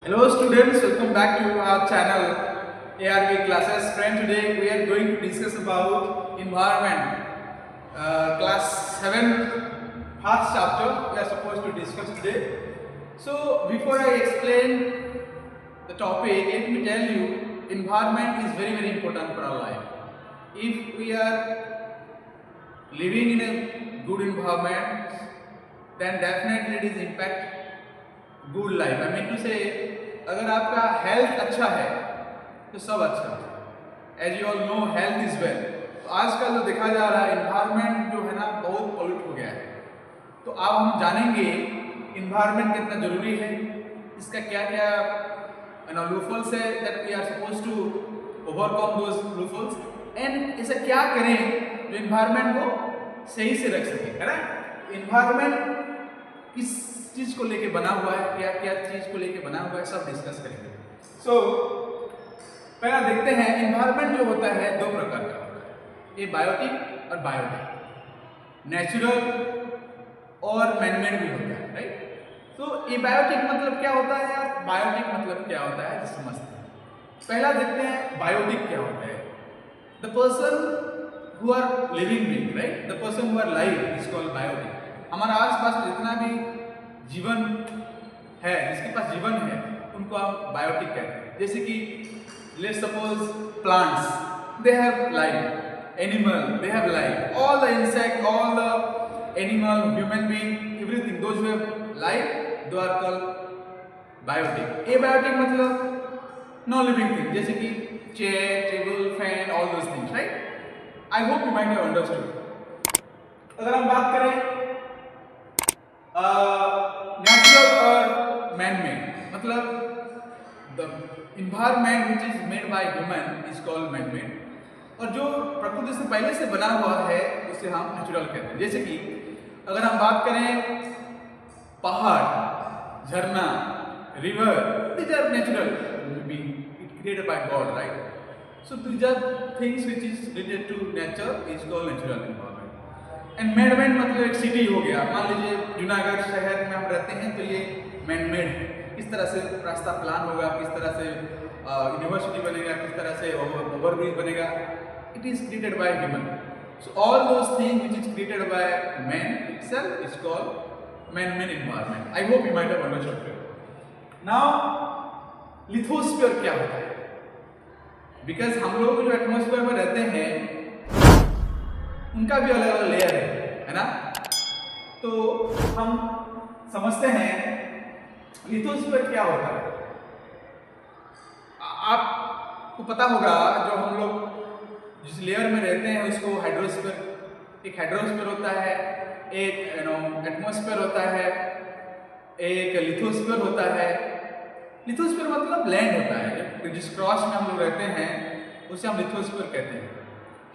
Hello students, welcome back to our channel ARV classes. Friend, today we are going to discuss about environment. Class 7 first chapter we are supposed to discuss today. So before I explain the topic, let me tell you environment is very important for our life. If we are living in a good environment, then definitely it is impact good life. I mean to say अगर आपका health अच्छा है तो सब अच्छा है। As you all know health is wealth. तो आजकल जो देखा जा रहा है इन्वायरमेंट जो है ना बहुत पॉल्यूट हो गया है। तो अब हम जानेंगे इन्वायरमेंट कितना जरूरी है, इसका क्या क्या लूफल्स है that we are suppose to overcome those loopholes and ऐसा क्या करें जो इन्वायरमेंट को सही से रख सके, है ना। इन्वायरमेंट किस चीज को लेके बना हुआ है, क्या क्या चीज को लेके बना हुआ है, सब डिस्कस करेंगे। सो पहला देखते हैं इन्वायरमेंट जो होता है दो प्रकार का होता है, ये बायोटिक और बायोटिक, नेचुरल और मैनमेड भी होता है, राइट। तो ये बायोटिक मतलब क्या होता है यार, बायोटिक मतलब क्या होता है समझते हैं। पहला देखते हैं बायोटिक क्या होता है। The person who are living being, right, the person who are live is called biotic. हमारा आसपास जितना भी जीवन है, जिसके पास जीवन है, उनको हम बायोटिक कहते हैं। जैसे कि let's suppose plants, they have life, animal they have life, all the insect, all the animal, human being, everything those who have life they are called biotic. Abiotic मतलब नॉन लिविंग थिंग, जैसे कि chair, table, fan, all those things, right. I hope you might have understood. अगर हम बात करें natural और man made, मतलब the environment which is made by human is called man made, और जो प्रकृति से पहले से बना हुआ है उसे हम नेचुरल कहते हैं। जैसे कि अगर हम बात करें पहाड़, झरना, river, these are natural being created by God, right. So these are things which is related to nature is called natural environment. And manmade मतलब एक सिटी हो गया, मान लीजिए जूनागढ़ शहर में हम रहते हैं तो ये मैनमेड है। किस तरह से रास्ता प्लान होगा, किस तरह से यूनिवर्सिटी बनेगा, किस तरह से ओवरब्रिज बनेगा, it is created by human. So all those thing which is created by man itself is called man-made environment. I hope you might have understood. Now lithosphere क्या होता है, बिकॉज हम लोग जो एटमॉस्फेयर में रहते हैं उनका भी अलग अलग लेयर है ना। तो हम समझते हैं लिथोस्फीयर क्या होता है। आपको पता होगा जो हम लोग जिस लेयर में रहते हैं उसको हाइड्रोस्फीयर, एक हाइड्रोस्फीयर होता है, एक एटमॉस्फेयर होता है, एक लिथोस्फीयर होता है। लिथोस्फीयर मतलब लैंड होता है, जिस क्रॉस में हम लोग रहते हैं उसे हम लिथोस्फीयर कहते हैं।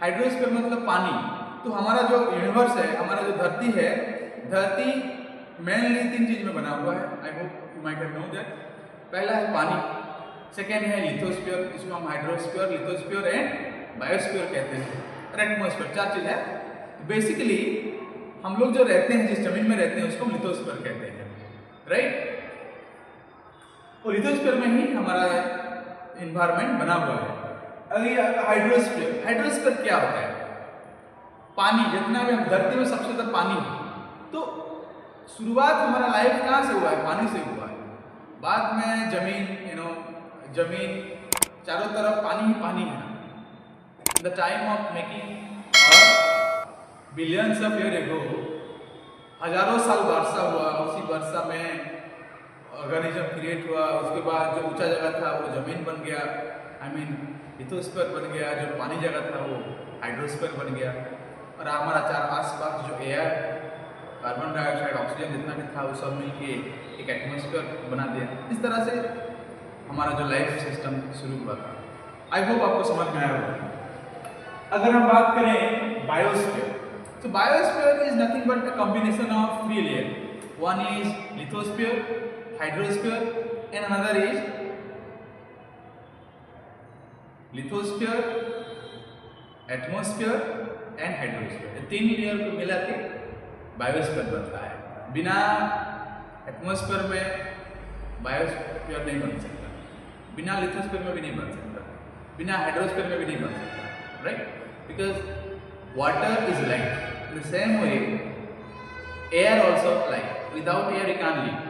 हाइड्रोस्फीयर मतलब पानी। तो हमारा जो यूनिवर्स है, हमारा जो धरती है, धरती मेनली तीन चीज में बना हुआ है। आई hope you might have known that. पहला है पानी, सेकेंड है लिथोस्फीयर, इसको हम हाइड्रोस्फीयर, लिथोस्फीयर एंड बायोस्फीयर कहते हैं, और एटमॉस्फेयर, चार चीज है। तो बेसिकली हम लोग जो रहते हैं, जिस जमीन में रहते हैं उसको हम लिथोस्फीयर कहते हैं, राइट। और लिथोस्फीयर में ही हमारा एनवायरनमेंट बना हुआ है। अगर हाइड्रोस्फीयर, हाइड्रोस्फीयर क्या होता है, पानी, जितना भी हम धरती में सबसे ज्यादा पानी है। तो शुरुआत हमारा लाइफ कहाँ से हुआ है, पानी से हुआ है। बाद में जमीन, जमीन चारों तरफ पानी ही पानी है। The time of making billions of year ago, हजारों साल वर्षा हुआ, उसी वर्षा में ऑर्गेनिज्म क्रिएट हुआ। उसके बाद जो ऊंचा जगह था वो जमीन बन गया, आई मीन लिथोस्फीयर बन गया। जो पानी जगह था वो हाइड्रोस्फीयर बन गया। और हमारा चार आसपास जो एयर, कार्बन डाइऑक्साइड, ऑक्सीजन जितना भी था वो सब मिलके एक एटमॉस्फेयर बना दिया। इस तरह से हमारा जो लाइफ सिस्टम शुरू हुआ था। आई होप आपको समझ में आया होगा। अगर हम बात करें बायोस्फीयर, तो biosphere is nothing but a combination of three layer. One is lithosphere, hydrosphere and another is lithosphere, atmosphere and hydrosphere. तीन लेयर को मिला के बायोस्फीयर बनता है। बिना एटमॉस्फेयर में बायोस्फीयर बायोस्फीयर नहीं बन सकता, बिना लिथोस्फीयर में भी नहीं बन सकता, बिना हाइड्रोस्फीयर में भी नहीं बन सकता, right? Because water is light. In the same way, air also light. Without air you can't live.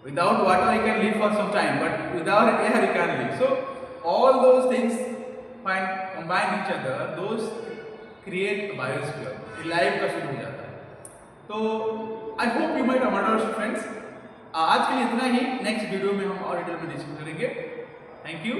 Without water you can live for some time, but without air you can't live. So all those things combine each other, those create a biosphere. Life का शुरू हो जाता है. तो I hope you might understand friends. आज के लिए इतना ही. नेक्स्ट वीडियो में हम और डिटेल में डिस्कस करेंगे. Thank you.